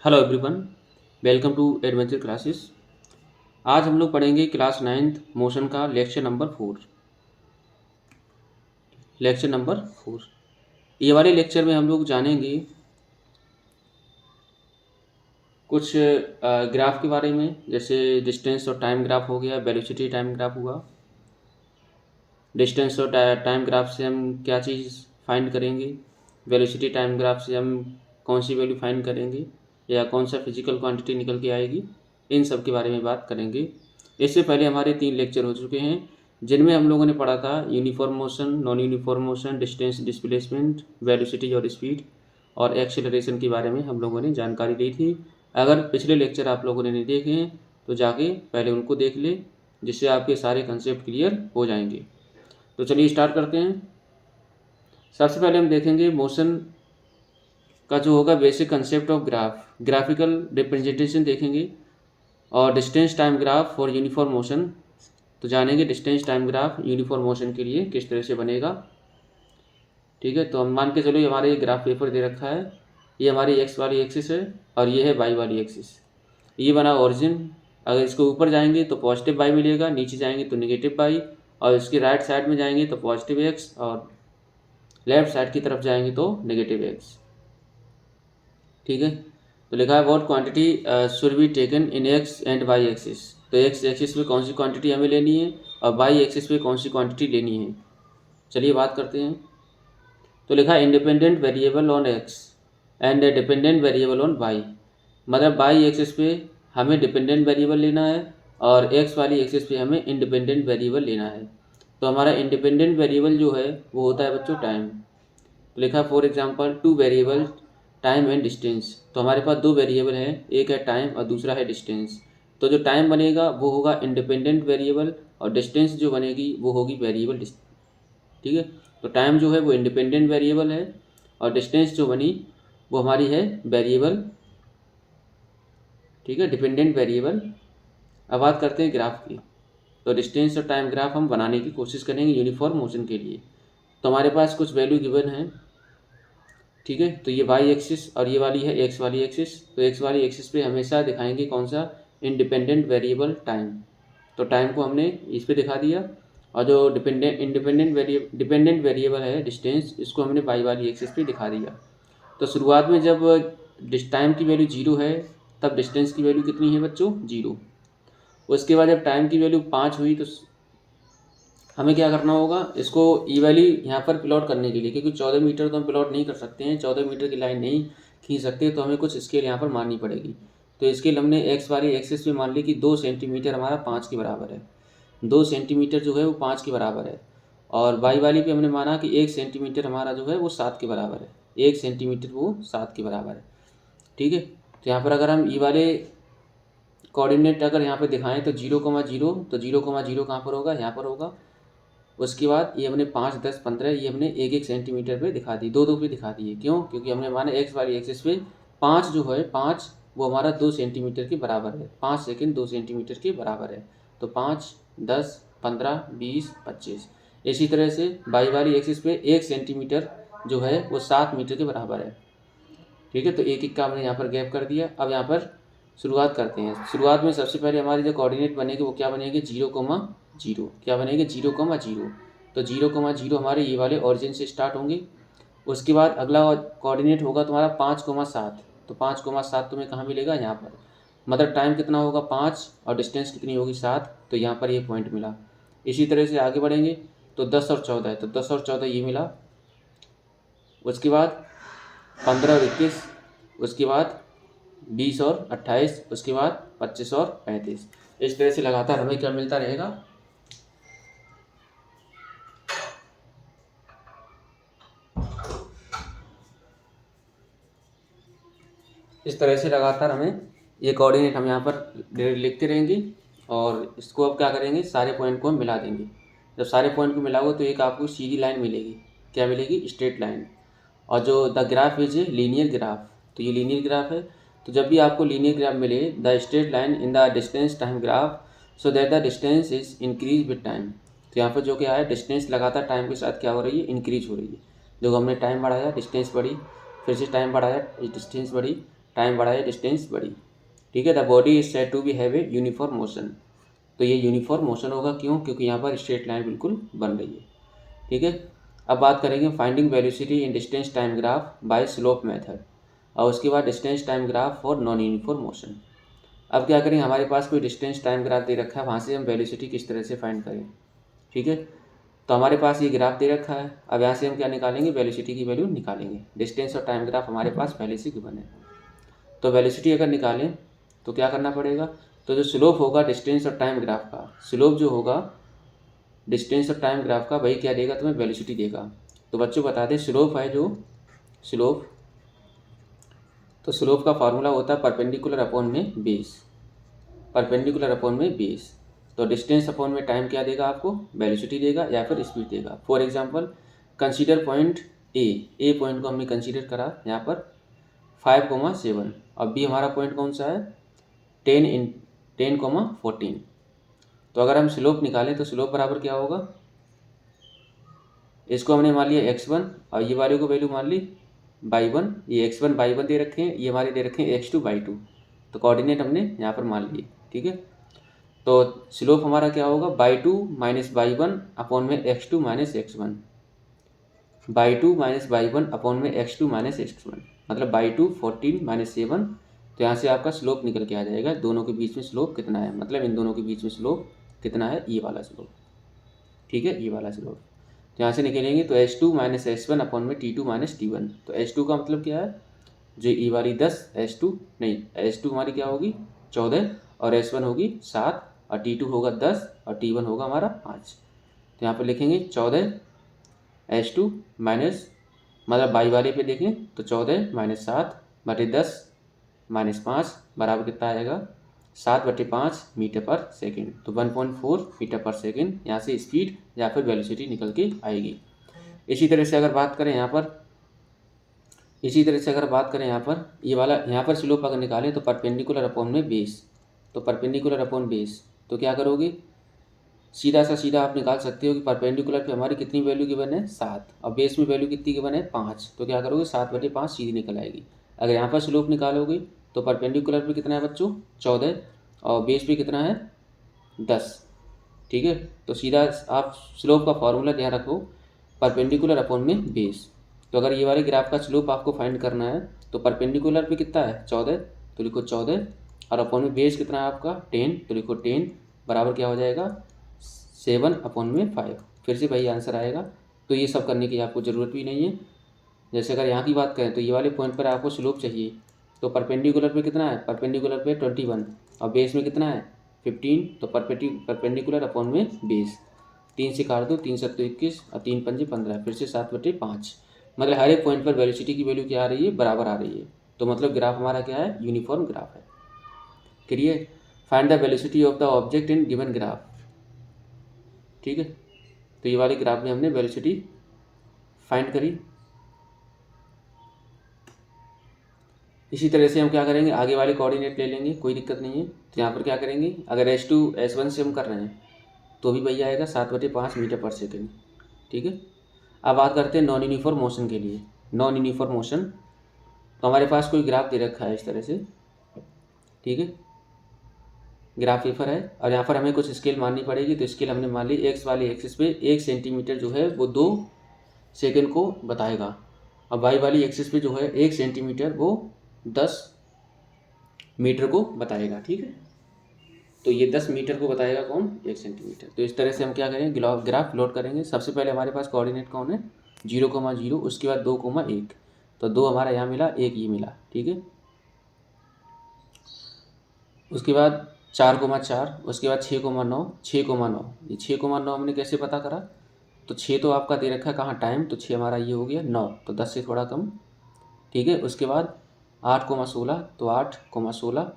Hello everyone, welcome to adventure classes. आज हम लोग पढ़ेंगे क्लास 9th मोशन का लेक्चर नंबर 4। ये वाले लेक्चर में हम लोग जानेंगे कुछ ग्राफ के बारे में, जैसे डिस्टेंस और टाइम ग्राफ हो गया, वेलोसिटी टाइम ग्राफ हुआ। डिस्टेंस और टाइम ग्राफ से हम क्या चीज़ फाइंड करेंगे, वेलोसिटी टाइम ग्राफ से हम कौन सी वैल्यू फाइंड करेंगे या कौन सा फिजिकल क्वांटिटी निकल के आएगी, इन सब के बारे में बात करेंगे। इससे पहले हमारे 3 लेक्चर हो चुके हैं जिनमें हम लोगों ने पढ़ा था uniform motion, non uniform motion, distance displacement, velocity और स्पीड और एक्सेलरेशन के बारे में हम लोगों ने जानकारी ली थी। अगर पिछले लेक्चर आप लोगों ने नहीं देखे हैं तो जाके पहले उनको देख ले, जिससे आपके सारे कंसेप्ट क्लियर हो जाएंगे। तो चलिए स्टार्ट करते हैं। सबसे पहले हम देखेंगे मोशन का जो होगा basic concept of graphical representation देखेंगे, और distance time graph for uniform motion. तो जानेंगे distance time graph uniform motion के लिए किस तरह से बनेगा। ठीक है, तो हम मान के चलो ये हमारे ग्राफ पेपर दे रखा है, ये हमारी एक्स वाली एक्सिस है और ये है वाई वाली एक्सिस। ये बना ओरिजिन, अगर इसको ऊपर जाएंगे तो पॉजिटिव वाई मिलेगा, नीचे जाएंगे तो नेगेटिव वाई, और इसके राइट साइड में जाएंगे तो पॉजिटिव एक्स, और लेफ्ट साइड की तरफ जाएंगे तो नेगेटिव एक्स। ठीक है, तो लिखा है what quantity should be taken in X and Y axis. तो एक्स एक्सिस पे कौन सी क्वांटिटी हमें लेनी है और वाई एक्सिस पे कौन सी क्वांटिटी लेनी है। चलिए बात करते हैं। तो लिखा है independent variable on X and dependent variable on Y. मतलब वाई एक्सिस पे हमें डिपेंडेंट वेरिएबल लेना है और एक्स वाली एक्सिस पे हमें इंडिपेंडेंट वेरिएबल लेना है। तो हमारा इंडिपेंडेंट वेरिएबल जो है वो होता है बच्चों टाइम। तो लिखा for example 2 variable time and distance. तो हमारे पास 2 वेरिएबल हैं, एक है टाइम और दूसरा है डिस्टेंस। तो जो टाइम बनेगा वो होगा इंडिपेंडेंट वेरिएबल और डिस्टेंस जो बनेगी वो होगी वेरिएबल। ठीक है, तो टाइम जो है वो इंडिपेंडेंट वेरिएबल है और डिस्टेंस जो बनी वो हमारी है वेरिएबल। ठीक है, डिपेंडेंट वेरिएबल। अब बात करते हैं ग्राफ की। तो डिस्टेंस और टाइम ग्राफ हम बनाने की कोशिश करेंगे यूनिफॉर्म मोशन के लिए। तो हमारे पास कुछ वैल्यू गिवन है। ठीक है, तो ये वाई एक्सिस और ये वाली है एक्स वाली एक्सिस। तो एक्स वाली एक्सिस पे हमेशा दिखाएंगे कौन सा, इंडिपेंडेंट वेरिएबल टाइम। तो टाइम को हमने इस पे दिखा दिया, और जो डिपेंडेंट वेरिएबल है डिस्टेंस, इसको हमने वाई वाली एक्सिस पे दिखा दिया। तो शुरुआत में जब टाइम की वैल्यू 0 है तब डिस्टेंस की वैल्यू कितनी है बच्चों, 0। उसके बाद जब टाइम की वैल्यू 5 हुई तो हमें क्या करना होगा, इसको ई वैल्यू यहाँ पर प्लॉट करने के लिए, क्योंकि 14 मीटर तो हम प्लॉट नहीं कर सकते हैं, 14 मीटर की लाइन नहीं खींच सकते, तो हमें कुछ स्केल यहाँ पर माननी पड़ेगी। तो स्केल हमने एक्स वाली एक्सिस पे मान ली कि 2 सेंटीमीटर हमारा 5 के बराबर है। 2 सेंटीमीटर जो है वो 5 के बराबर है। और वाई वाली पे हमने माना कि 1 सेंटीमीटर हमारा जो है वो 7 के बराबर है। 1 सेंटीमीटर वो 7 के बराबर है। ठीक है, तो यहाँ पर अगर हम ई वाले कोऑर्डिनेट अगर यहाँ पे दिखाएं तो 0,0, तो 0,0 कहाँ पर होगा, यहाँ पर होगा। उसके बाद ये हमने 5, 10, 15 ये हमने 1-1 सेंटीमीटर पे दिखा दी, 2-2 पे दिखा दिए। क्यों, क्योंकि हमने माना एक्स वाली एक्सिस पे 5 जो है 5 वो हमारा 2 सेंटीमीटर के बराबर है। 5 सेकंड 2 सेंटीमीटर के बराबर है। तो 5, 10, 15, 20, 25। इसी तरह से बाई वाली एक्सिस पे 1 सेंटीमीटर जो है वो 7 मीटर के बराबर है। ठीक है, तो एक एक का हमने यहाँ पर गैप कर दिया। अब यहाँ पर शुरुआत करते हैं। शुरुआत में सबसे पहले हमारी जो कोऑर्डिनेट बनेगी वो क्या बनेगी, 0,0। क्या बनेगी, 0,0। तो 0,0 हमारे ये वाले ऑरिजिन से स्टार्ट होंगे। उसके बाद अगला कोऑर्डिनेट होगा तुम्हारा 5,7। तो 5,7 तुम्हें कहाँ मिलेगा, यहाँ पर। मतलब टाइम कितना होगा 5 और डिस्टेंस कितनी होगी 7, तो यहाँ पर ये पॉइंट मिला। इसी तरह से आगे बढ़ेंगे तो 10 और 14 है, तो 10 और 14 ये मिला। उसके बाद 15 और 21, उसके बाद 20 और 28, उसके बाद 25 और 35। इस तरह से लगातार हमें क्या मिलता रहेगा, इस तरह से लगातार हमें ये कोऑर्डिनेट हम यहाँ पर लिखते रहेंगे। और इसको अब क्या करेंगे, सारे पॉइंट को हम मिला देंगे। जब सारे पॉइंट को मिलाओगे तो एक आपको सीधी लाइन मिलेगी। क्या मिलेगी, स्ट्रेट लाइन। और जो the graph is a linear graph, तो ये लीनियर ग्राफ है। तो जब भी आपको लीनियर ग्राफ मिले, the straight line in the distance time graph so that the distance is increase with time. तो यहाँ पर जो क्या है, डिस्टेंस लगातार टाइम के साथ क्या हो रही है, इंक्रीज हो रही है। जब हमने टाइम बढ़ाया डिस्टेंस बढ़ी, फिर से टाइम बढ़ाया डिस्टेंस बढ़ी, टाइम बढ़ा या डिस्टेंस बढ़ी। ठीक है, the body is said to be have a uniform motion. तो ये यूनिफॉर्म मोशन होगा, क्यों? क्योंकि यहाँ पर स्ट्रेट लाइन बिल्कुल बन रही है। ठीक है, अब बात करेंगे finding velocity in distance time graph by slope method, और उसके बाद distance time graph for non uniform motion. अब क्या करें, हमारे पास कोई डिस्टेंस टाइम ग्राफ दे रखा है, वहाँ से हम वेलोसिटी किस तरह से फाइंड करें। ठीक है, तो हमारे पास ये ग्राफ दे रखा है। अब यहाँ से हम क्या निकालेंगे, वेलोसिटी की वैल्यू निकालेंगे। डिस्टेंस और टाइम ग्राफ हमारे पास पहले से गिवन है। तो वेलोसिटी अगर निकालें तो क्या करना पड़ेगा, तो जो स्लोप होगा डिस्टेंस और टाइम ग्राफ का, स्लोप जो होगा डिस्टेंस और टाइम ग्राफ का, वही क्या देगा, तुम्हें वेलोसिटी देगा। तो बच्चों बता दें, स्लोप है जो स्लोप, तो स्लोप का फार्मूला होता है परपेंडिकुलर अपॉन में बेस, परपेंडिकुलर अपॉन में बेस। तो डिस्टेंस अपॉन में टाइम क्या देगा आपको, वेलोसिटी देगा या फिर स्पीड देगा। For example consider point A point को हमने कंसीडर करा यहाँ पर 5,7, और बी हमारा पॉइंट कौन सा है 10,14। तो अगर हम स्लोप निकालें तो स्लोप बराबर क्या होगा, इसको हमने मान लिया x1 और ये वाले को वैल्यू मान ली y1, ये x1 y1 दे रखे हैं, ये हमारे दे रखे हैं x2 y2, तो कोऑर्डिनेट हमने यहाँ पर मान लिए। ठीक है, तो स्लोप हमारा क्या होगा y2 माइनस y1 अपॉन में x2 minus x1, y2 minus y1 upon में x2 माइनस x1, मतलब y2 14 माइनस 7। तो यहाँ से आपका स्लोप निकल के आ जाएगा, दोनों के बीच में स्लोप कितना है, मतलब इन दोनों के बीच में स्लोप कितना है, ये वाला स्लोप। ठीक है, ये वाला स्लोप तो यहाँ से निकलेंगे, तो h2 माइनस h1 अपॉन में t2 माइनस t1। तो h2 का मतलब क्या है, जो ये वाली 10, h2 नहीं, h2 हमारी क्या होगी 14, और h1 होगी 7, और t2 होगा 10, और t1 होगा हमारा 5। तो यहाँ पर लिखेंगे 14 h2 माइनस, मतलब बाई वाले पे देखें तो 14 माइनस 7 बटे 10 माइनस 5 बराबर कितना आएगा 7/5 मीटर पर सेकेंड। तो 1.4 मीटर पर सेकेंड यहाँ से स्पीड या फिर वेलोसिटी निकल के आएगी। इसी तरह से अगर बात करें यहाँ पर, ये वाला यहाँ पर स्लोप अगर निकालें तो परपेंडिकुलर अपॉन में बेस, तो परपेंडिकुलर अपॉन बेस, तो क्या करोगे, सीधा आप निकाल सकते हो कि परपेंडिकुलर पे हमारी कितनी वैल्यू गिवन है 7, और बेस में वैल्यू कितनी गिवन है 5। तो क्या करोगे 7/5 सीधी निकल आएगी। अगर यहाँ पर स्लोप निकालोगे तो परपेंडिकुलर पे कितना है बच्चों 14, और बेस पे कितना है 10। ठीक है, तो सीधा आप स्लोप का फॉर्मूला ध्यान रखो, परपेंडिकुलर अपॉन में बेस। तो अगर ये वाले ग्राफ का स्लोप आपको फाइंड करना है तो परपेंडिकुलर पे कितना है 14, तो लिखो 14, और अपॉन में बेस कितना है आपका 10, तो लिखो 10 बराबर क्या हो जाएगा 7/5। फिर से वही आंसर आएगा। तो ये सब करने की आपको ज़रूरत भी नहीं है। जैसे अगर यहाँ की बात करें तो ये वाले पॉइंट पर आपको स्लोप चाहिए, तो परपेंडिकुलर पे कितना है, परपेंडिकुलर पे 21, और बेस में कितना है 15, तो परपेंडिकुलर अपॉन में बेस, 3 से काट दो, 3 7 21 और 3 पंजे 15, फिर से 7/5। मतलब हर एक पॉइंट पर वेलोसिटी की वैल्यू क्या आ रही है, बराबर आ रही है। तो मतलब ग्राफ हमारा क्या है, यूनिफॉर्म ग्राफ है। Clear, find the velocity of the object in given graph. ठीक है, तो ये वाले ग्राफ में हमने वेलोसिटी फाइंड करी। इसी तरह से हम क्या करेंगे, आगे वाले कोऑर्डिनेट ले लेंगे, कोई दिक्कत नहीं है। तो यहाँ पर क्या करेंगे, अगर h2 h1 से हम कर रहे हैं तो भी वही आएगा 7/5 मीटर पर सेकेंड। ठीक है, अब बात करते हैं नॉन यूनिफॉर्म मोशन के लिए। नॉन यूनिफॉर्म मोशन, तो हमारे पास कोई ग्राफ दे रखा है इस तरह से। ठीक है, ग्राफ पेपर है, और यहाँ पर हमें कुछ स्केल माननी पड़ेगी। तो स्केल हमने मान ली एक्स वाली एक्सिस पे 1 सेंटीमीटर जो है वो 2 सेकेंड को बताएगा, और वाई वाली एक्सिस पे जो है 1 सेंटीमीटर वो 10 मीटर को बताएगा। ठीक है, तो ये 10 मीटर को बताएगा कौन, 1 सेंटीमीटर। तो इस तरह से हम क्या करेंगे, ग्राफ प्लॉट करेंगे। सबसे पहले हमारे पास कोऑर्डिनेट कौन है 0,0, उसके बाद 2,1, तो 2 हमारा यहाँ मिला, 1 ये मिला। ठीक है, उसके बाद 4,4, उसके बाद 6,9, 6,9, ये 6,9 हमने कैसे पता करा, तो 6 तो आपका दे रखा है कहाँ टाइम, तो 6 हमारा ये हो गया 9, तो 10 से थोड़ा कम। ठीक है, उसके बाद 8,16, तो 8,16,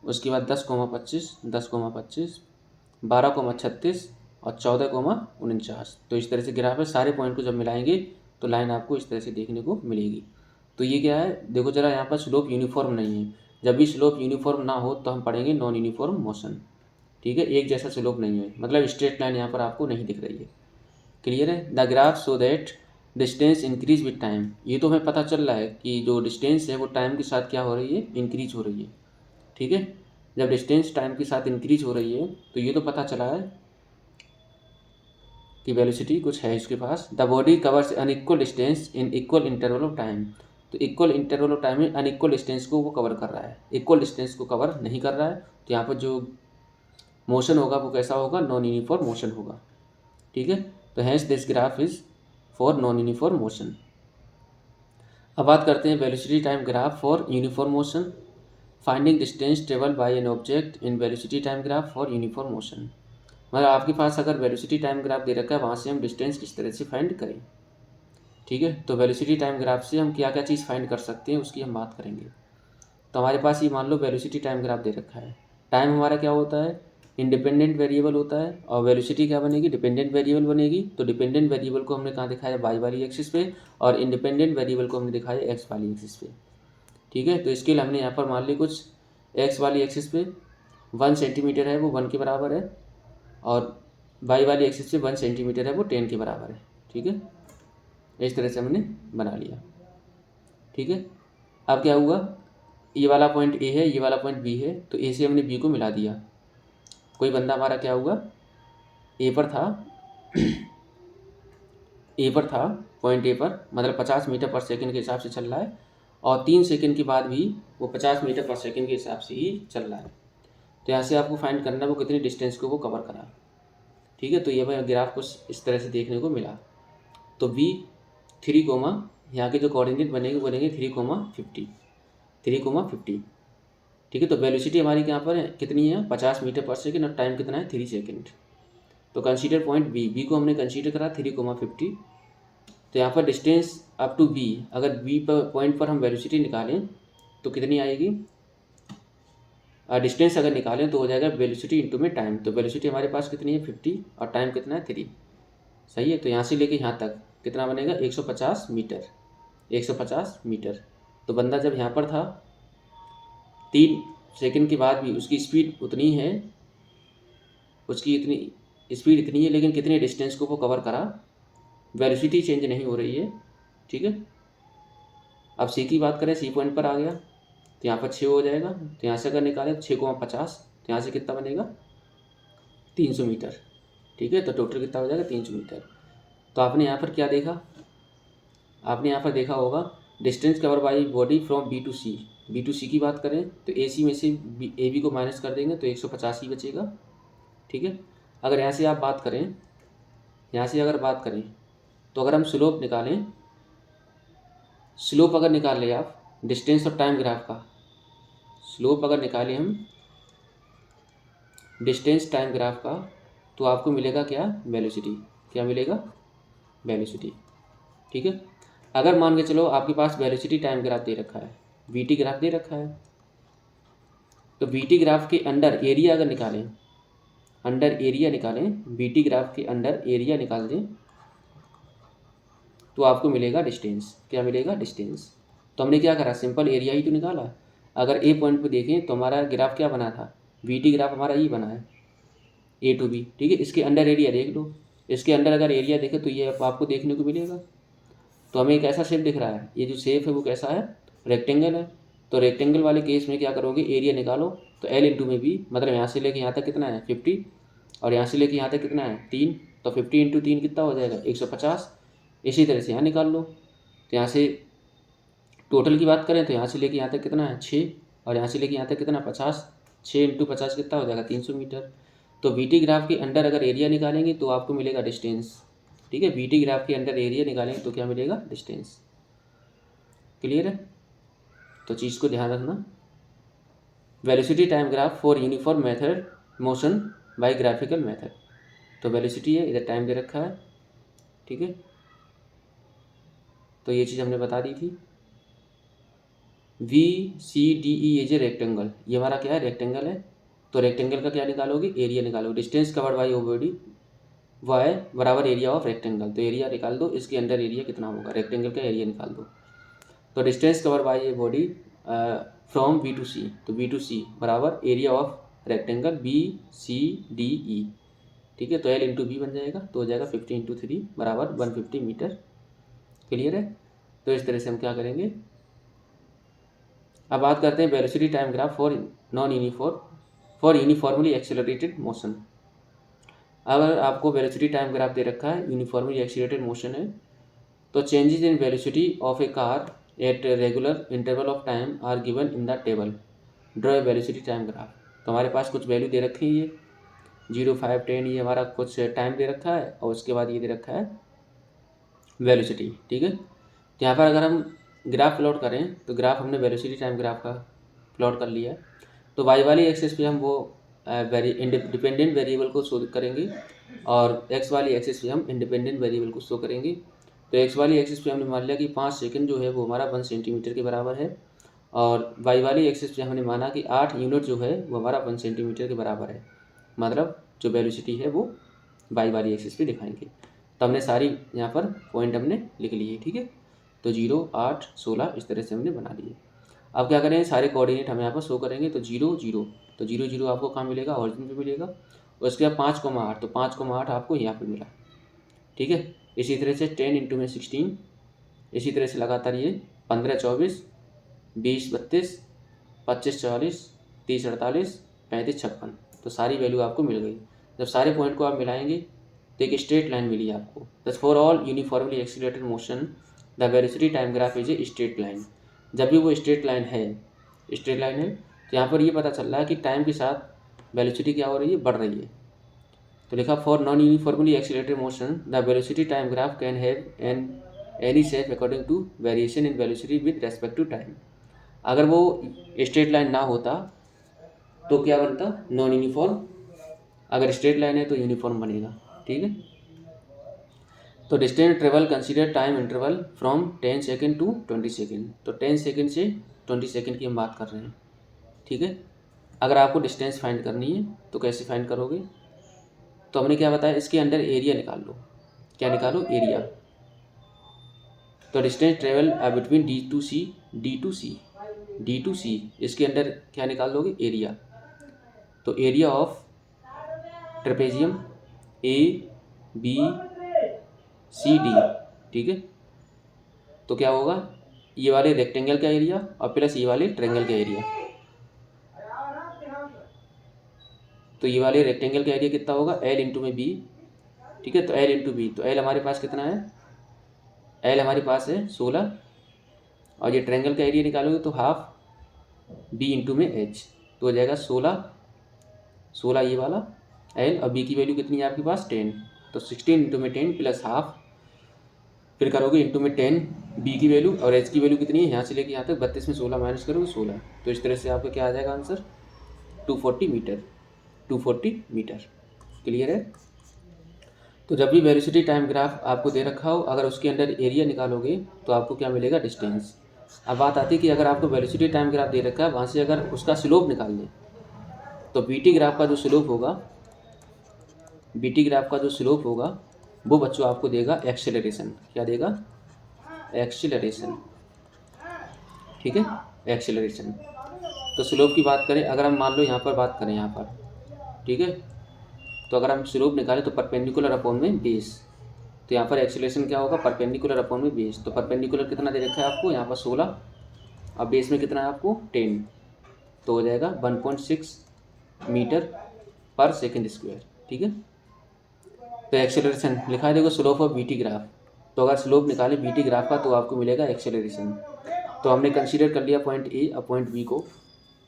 उसके बाद 10,25, 10,25, 12,36 और 14,49। तो इस तरह से ग्राफ है। सारे पॉइंट को जब मिलाएंगे तो लाइन आपको इस तरह से देखने को मिलेगी। तो ये क्या है, देखो जरा, यहाँ पर स्लोप यूनिफॉर्म नहीं है। जब भी स्लोप यूनिफॉर्म ना हो तो हम पढ़ेंगे नॉन यूनिफॉर्म मोशन। ठीक है, एक जैसा स्लोप नहीं है, मतलब स्ट्रेट लाइन यहाँ पर आपको नहीं दिख रही है। क्लियर है, the graph so that distance increase with time, ये तो हमें पता चल रहा है कि जो डिस्टेंस है वो टाइम के साथ क्या हो रही है, इंक्रीज हो रही है। ठीक है, जब डिस्टेंस टाइम के साथ इंक्रीज हो रही है तो ये तो पता चला है कि वेलोसिटी कुछ है इसके पास। The body covers unequal distance in equal interval of time, तो इक्वल इंटरवल ऑफ टाइम में अनइक्वल डिस्टेंस को वो कवर कर रहा है, इक्वल डिस्टेंस को कवर नहीं कर रहा है। तो यहाँ पर जो मोशन होगा वो कैसा होगा, नॉन यूनिफॉर्म मोशन होगा। ठीक है, तो hence this graph is for non uniform motion. अब बात करते हैं velocity time graph for uniform motion. Finding distance travel by an object in velocity time graph for uniform motion. मतलब आपके पास अगर वेलोसिटी टाइम ग्राफ दे रखा है, वहाँ से हम डिस्टेंस किस तरह से फाइंड करें। ठीक है, तो वेलोसिटी टाइम ग्राफ से हम क्या क्या चीज़ फाइंड कर सकते हैं उसकी हम बात करेंगे। तो हमारे पास ये मान लो वेलोसिटी टाइम ग्राफ दे रखा है। टाइम हमारा क्या होता है, इंडिपेंडेंट वेरिएबल होता है, और वेलोसिटी क्या बनेगी, डिपेंडेंट वेरिएबल बनेगी। तो डिपेंडेंट वेरिएबल को हमने कहाँ दिखाया, वाई वाली एक्सिस पे, और इंडिपेंडेंट वेरिएबल को हमने दिखाया एक्स वाली एक्सिस पे। ठीक है, तो इसके लिए हमने यहाँ पर मान ली कुछ एक्स वाली एक्सिस पे 1 सेंटीमीटर है वो 1 के बराबर है, और वाई वाली एक्सिस पे 1 सेंटीमीटर है वो 10 के बराबर है। ठीक है, इस तरह से हमने बना लिया। ठीक है, अब क्या हुआ, ये वाला पॉइंट ए है, ये वाला पॉइंट बी है, तो ए से हमने बी को मिला दिया। कोई बंदा हमारा क्या हुआ, ए पर था ए पर था, पॉइंट ए पर, मतलब 50 मीटर पर सेकंड के हिसाब से चल रहा है, और 3 सेकंड के बाद भी वो 50 मीटर पर सेकंड के हिसाब से ही चल रहा है। तो यहाँ से आपको फाइंड करना है वो कितनी डिस्टेंस को वो कवर करा। ठीक है, तो ये ग्राफ कुछ इस तरह से देखने को मिला। तो वी 3 कोमा, यहाँ के जो कोऑर्डिनेट बनेंगे वो बनेंगे 3,50, 3,50। ठीक है, तो वेलोसिटी हमारी यहाँ पर है कितनी है, 50 मीटर पर सेकंड, और टाइम कितना है 3 सेकंड। तो कंसीडर पॉइंट बी को हमने कंसीडर करा 3,50। तो यहाँ पर डिस्टेंस अप टू बी, अगर बी पर पॉइंट पर हम वेलोसिटी निकालें तो कितनी आएगी, डिस्टेंस अगर निकालें तो हो जाएगा वेलोसिटी इंटू में टाइम। तो वेलोसिटी हमारे पास कितनी है 50, और टाइम कितना है 3। सही है, तो यहाँ से लेके यहाँ तक कितना बनेगा 150 मीटर, 150 मीटर। तो बंदा जब यहाँ पर था 3 सेकंड के बाद भी उसकी स्पीड उतनी है, उसकी इतनी स्पीड इतनी है, लेकिन कितने डिस्टेंस को वो कवर करा, वेलोसिटी चेंज नहीं हो रही है। ठीक है, अब सी की बात करें, सी पॉइंट पर आ गया तो यहाँ पर 6 हो जाएगा। तो यहाँ से अगर निकालें 6,50, तो यहाँ से कितना बनेगा 300 मीटर। ठीक है, तो टोटल कितना हो जाएगा 300 मीटर। तो आपने यहाँ पर क्या देखा, आपने यहाँ पर देखा होगा distance cover by body from B to C. B to C की बात करें तो ए सी में से ए बी को माइनस कर देंगे तो 150 ही बचेगा। ठीक है, अगर यहाँ से आप बात करें, यहाँ से अगर बात करें तो अगर हम स्लोप निकालें, स्लोप अगर निकाल लें आप डिस्टेंस और टाइम ग्राफ का, स्लोप अगर निकालें हम डिस्टेंस टाइम ग्राफ का, तो आपको मिलेगा क्या, वेलोसिटी। क्या मिलेगा, वेलोसिटी। ठीक है, अगर मान के चलो आपके पास वेलोसिटी टाइम ग्राफ दे रखा है, वी टी ग्राफ दे रखा है, तो वी टी ग्राफ के अंडर एरिया अगर निकालें, अंडर एरिया निकालें, वी टी ग्राफ के अंडर एरिया निकाल दें तो आपको मिलेगा डिस्टेंस। क्या मिलेगा, डिस्टेंस। तो हमने क्या करा, सिंपल एरिया ही तो निकाला। अगर ए पॉइंट पे देखें तो हमारा ग्राफ क्या बना था, वी टी ग्राफ हमारा ये बना है ए टू बी। ठीक है, इसके अंडर एरिया देख लो, इसके अंडर अगर एरिया देखें तो ये आपको देखने को मिलेगा। तो हमें एक ऐसा शेप दिख रहा है, ये जो शेप है वो कैसा है, रेक्टेंगल है। तो रेक्टेंगल वाले केस में क्या करोगे, एरिया निकालो, तो एल इंटू में बी, मतलब यहाँ से लेके यहाँ तक कितना है 50, और यहाँ से लेके यहाँ तक कितना है 3, तो 50 इंटू 3 कितना हो जाएगा 150। इसी तरह से यहाँ निकाल लो, तो यहाँ से टोटल की बात करें तो यहाँ से लेके यहाँ तक कितना है 6, और यहाँ से लेके यहाँ तक कितना 50, 6 इंटू 50 कितना हो जाएगा 300 मीटर। तो वी टी ग्राफ के अंडर अगर एरिया निकालेंगे तो आपको मिलेगा डिस्टेंस। ठीक है, वी टी ग्राफ के अंडर एरिया निकालेंगे तो क्या मिलेगा, डिस्टेंस। क्लियर है, तो चीज़ को ध्यान रखना। Velocity time graph for uniform method motion by graphical method. तो वेलोसिटी है, इधर टाइम दे रखा है। ठीक है, तो ये चीज़ हमने बता दी थी। V C D E as a rectangle, ये हमारा क्या है, रेक्टेंगल है। तो रेक्टेंगल का क्या निकालोगे, एरिया निकालोगे। Distance covered by O body Y बराबर एरिया ऑफ रेक्टेंगल, तो एरिया निकाल दो, इसके अंदर एरिया कितना होगा, रेक्टेंगल का एरिया निकाल दो। तो distance cover by a body from B to C, तो बी टू सी बराबर area of rectangle B C D E. ठीक है, तो एल इंटू बी बन जाएगा, तो हो जाएगा 50 इंटू 3 बराबर 150 मीटर क्लियर है? तो इस तरह से हम क्या करेंगे, अब बात करते हैं velocity time graph for non uniform for uniformly accelerated motion. अगर आपको वेलोसिटी टाइम ग्राफ दे रखा है, यूनिफॉर्मली एक्सेलरेटेड मोशन है, तो changes in velocity of a car at regular interval of time are given in the table, draw a velocity time graph. तो हमारे पास कुछ value दे रखी है, 0, 5, 10, ये हमारा कुछ टाइम दे रखा है, और उसके बाद ये दे रखा है वेलोसिटी। ठीक है, तो यहाँ पर अगर हम ग्राफ प्लॉट करें, तो ग्राफ हमने वेलोसिटी टाइम ग्राफ का प्लॉट कर लिया। तो वाई वाली एक्सिस पे हम वो डिपेंडेंट वेरिएबल को शो करेंगे, और एक्स वाली एक्सिस पे हम इंडिपेंडेंट वेरिएबल को शो करेंगे। तो एक्स वाली एक्सिस पे हमने मान लिया कि 5 सेकंड जो है वो हमारा 1 सेंटीमीटर के बराबर है, और वाई वाली एक्सिस पे हमने माना कि 8 यूनिट जो है वो हमारा 1 सेंटीमीटर के बराबर है। मतलब जो वेलोसिटी है वो वाई वाली एक्सिस पे दिखाएंगे। तो हमने सारी यहाँ पर पॉइंट हमने लिख लिए। ठीक है, तो 0, 8, 16 इस तरह से हमने बना लिए। अब क्या करेंगे, सारे कोऑर्डिनेट हम यहाँ पर शो करेंगे। तो 0, 0, तो 0, 0 आपको कहाँ मिलेगा, ऑरिजिन पे मिलेगा। और उसके बाद 5,8, तो 5,8 आपको यहाँ पे मिला। ठीक है, इसी तरह से 10 इंटू में 16, इसी तरह से लगातार ये 15, 24, 20, 32, 25, 44, 30, 48, 35, 56, तो सारी वैल्यू आपको मिल गई। जब सारे पॉइंट को आप मिलाएंगे तो एक स्ट्रेट लाइन मिली आपको। दस for all uniformly accelerated motion the velocity time graph is a straight line. जब भी वो स्ट्रेट लाइन है तो यहाँ पर ये पता चल रहा है कि टाइम के साथ वेलोसिटी क्या हो रही है, बढ़ रही है। तो लिखा for non uniformly accelerated motion the velocity time graph can have an any shape according to variation in velocity with respect to time. अगर वो स्ट्रेट लाइन ना होता तो क्या बनता, नॉन यूनिफॉर्म। अगर स्ट्रेट लाइन है तो यूनिफॉर्म बनेगा। ठीक है, तो distance travel consider time interval from 10 second to 20 second. तो 10 सेकेंड से 20 सेकेंड की हम बात कर रहे हैं। ठीक है, अगर आपको डिस्टेंस फाइंड करनी है तो कैसे फाइंड करोगे, तो हमने क्या बताया, इसके अंदर एरिया निकाल लो। क्या निकालो, एरिया। तो distance travel between D to C, इसके अंदर क्या निकाल दोगे, एरिया। तो area of trapezium A B C D. ठीक है, तो क्या होगा, ये वाले रेक्टेंगल का एरिया और प्लस ये वाले ट्रायंगल का एरिया। तो ये वाले रेक्टेंगल का एरिया कितना होगा, एल इंटू में बी। ठीक है, तो एल इंटू बी, तो एल हमारे पास कितना है, एल हमारे पास है 16, और ये ट्रायंगल का एरिया निकालोगे तो हाफ बी इंटू में एच, तो हो जाएगा 16 ये वाला एल, और बी की वैल्यू कितनी है आपके पास 10, तो 16 इंटू में 10 प्लस हाफ, फिर करोगे इंटू में 10 बी की वैल्यू, और एच की वैल्यू कितनी है, यहाँ से लेके यहाँ तक 32 में 16 माइनस करोगे 16। तो इस तरह से आपका क्या आ जाएगा आंसर, 240 मीटर। 240 मीटर। क्लियर है? तो जब भी वेलोसिटी टाइम ग्राफ आपको दे रखा हो, अगर उसके अंदर एरिया निकालोगे तो आपको क्या मिलेगा, डिस्टेंस। अब बात आती है कि अगर आपको वेलोसिटी टाइम ग्राफ दे रखा है, वहाँ से अगर उसका स्लोप निकाल दें, तो बीटी ग्राफ का जो स्लोप होगा, वो बच्चों आपको देगा एक्सेलरेशन। क्या देगा, एक्सेलरेशन। ठीक है, एक्सेलरेशन। तो स्लोप की बात करें, अगर हम मान लो यहाँ पर बात करें, यहाँ पर ठीक है, तो अगर हम स्लोप निकालें तो परपेंडिकुलर अपॉन में बेस, तो यहाँ पर एक्सेलरेशन क्या होगा, परपेंडिकुलर अपॉन में बेस। तो परपेंडिकुलर कितना दे रखा है आपको, यहाँ पर 16, और बेस में कितना है आपको 10, तो हो जाएगा 1.6 मीटर पर सेकेंड स्क्वायर। ठीक है, तो एक्सेलरेशन लिखा है, देखो स्लोप ऑफ बीटी ग्राफ, तो अगर स्लोप निकाले बीटी ग्राफ का तो आपको मिलेगा एक्सेलरेशन। तो हमने कंसीडर कर लिया पॉइंट ए और पॉइंट बी को,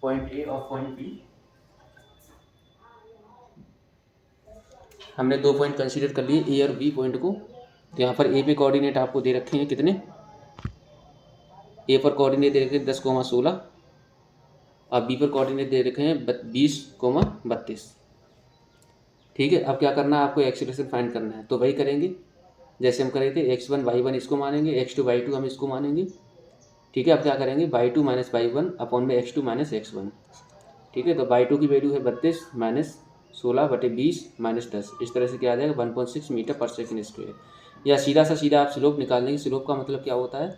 पॉइंट ए और पॉइंट बी, हमने 2 पॉइंट कंसीडर कर लिए, ए और बी पॉइंट को। तो यहाँ पर ए पे कोऑर्डिनेट आपको दे रखे हैं कितने, ए पर कोऑर्डिनेट दे रखे हैं 10,16, और बी पर कोऑर्डिनेट दे रखे हैं 20,32। ठीक है, अब क्या करना है आपको, एक्सेलरेशन फाइंड करना है। तो वही करेंगे जैसे हम करे थे, x1 y1 इसको मानेंगे, x2 y2 हम इसको मानेंगे। ठीक है, अब क्या करेंगे, y2 माइनस y1 अपॉन में x2 माइनस x1। ठीक है, तो y2 की वैल्यू है 32 माइनस 16/20 माइनस 10, इस तरह से क्या आ जाएगा 1.6 मीटर पर सेकेंड स्क्वायर। या सीधा आप स्लोप निकाल देंगे। स्लोप का मतलब क्या होता है,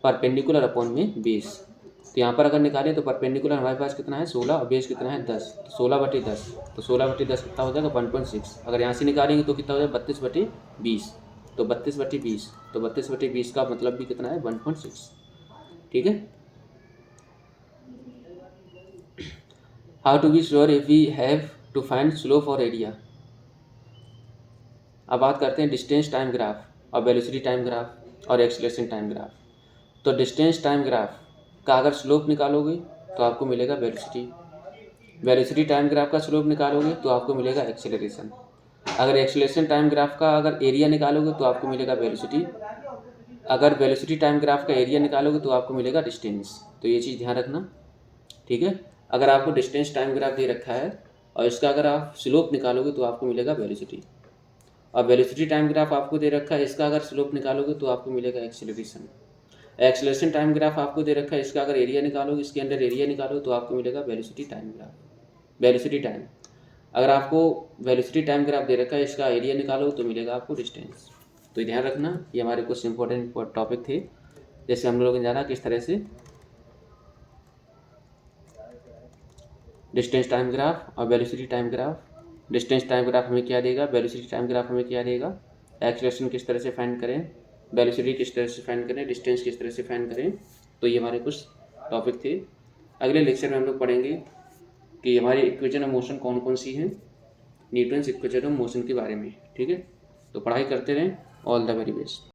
परपेंडिकुलर अपॉन में बेस। तो यहाँ पर अगर निकालें तो परपेंडिकुलर हमारे पास कितना है 16, और बेस कितना है 10, तो 16/10, तो 16/10 कितना हो जाएगा 1.6। अगर यहाँ से निकालेंगे तो कितना हो जाएगा 32/20, तो 32/20, तो 32/20 का मतलब भी कितना है 1.6। ठीक है। How to be sure if we have to find slope और एरिया। अब बात करते हैं डिस्टेंस टाइम ग्राफ और वेलोसिटी टाइम ग्राफ और एक्सीलरेशन टाइम ग्राफ। तो डिस्टेंस टाइम ग्राफ का अगर स्लोप निकालोगे तो आपको मिलेगा वेलोसिटी, वेलोसिटी टाइम ग्राफ का स्लोप निकालोगे तो आपको मिलेगा एक्सेलरेशन, अगर एक्सेलरेशन टाइम ग्राफ का अगर एरिया निकालोगे तो आपको मिलेगा वेलोसिटी, अगर वेलोसिटी टाइम ग्राफ का एरिया निकालोगे तो आपको मिलेगा डिस्टेंस। तो ये चीज़ ध्यान रखना। ठीक है। अगर आपको डिस्टेंस टाइम ग्राफ दे रखा है और इसका अगर आप स्लोप निकालोगे तो आपको मिलेगा वेलोसिटी, और वेलोसिटी टाइम ग्राफ आपको दे रखा है, इसका अगर स्लोप निकालोगे तो आपको मिलेगा एक्सेलरेशन। एक्सेलरेशन टाइम ग्राफ आपको दे रखा है, इसका अगर एरिया निकालोगे, इसके अंदर एरिया निकालो तो आपको मिलेगा velocity time graph, velocity time. अगर आपको वेलोसिटी टाइम ग्राफ दे रखा है, इसका एरिया निकालो तो मिलेगा आपको डिस्टेंस। तो ध्यान रखना, ये हमारे कुछ इंपॉर्टेंट टॉपिक थे, जैसे हम लोगों ने जाना किस तरह से डिस्टेंस टाइम ग्राफ और velocity time graph. Distance time graph हमें क्या देगा, वेलोसिटी टाइम ग्राफ हमें क्या देगा, एक्सेलरेशन किस तरह से फाइंड करें, वेलोसिटी किस तरह से फाइंड करें, डिस्टेंस किस तरह से फाइंड करें। तो ये हमारे कुछ टॉपिक थे। अगले लेक्चर में हम लोग पढ़ेंगे कि हमारी इक्वेशन ऑफ मोशन कौन कौन सी हैं, न्यूटन्स इक्वेशन ऑफ मोशन के बारे में। ठीक है। तो पढ़ाई करते रहें। All the very best.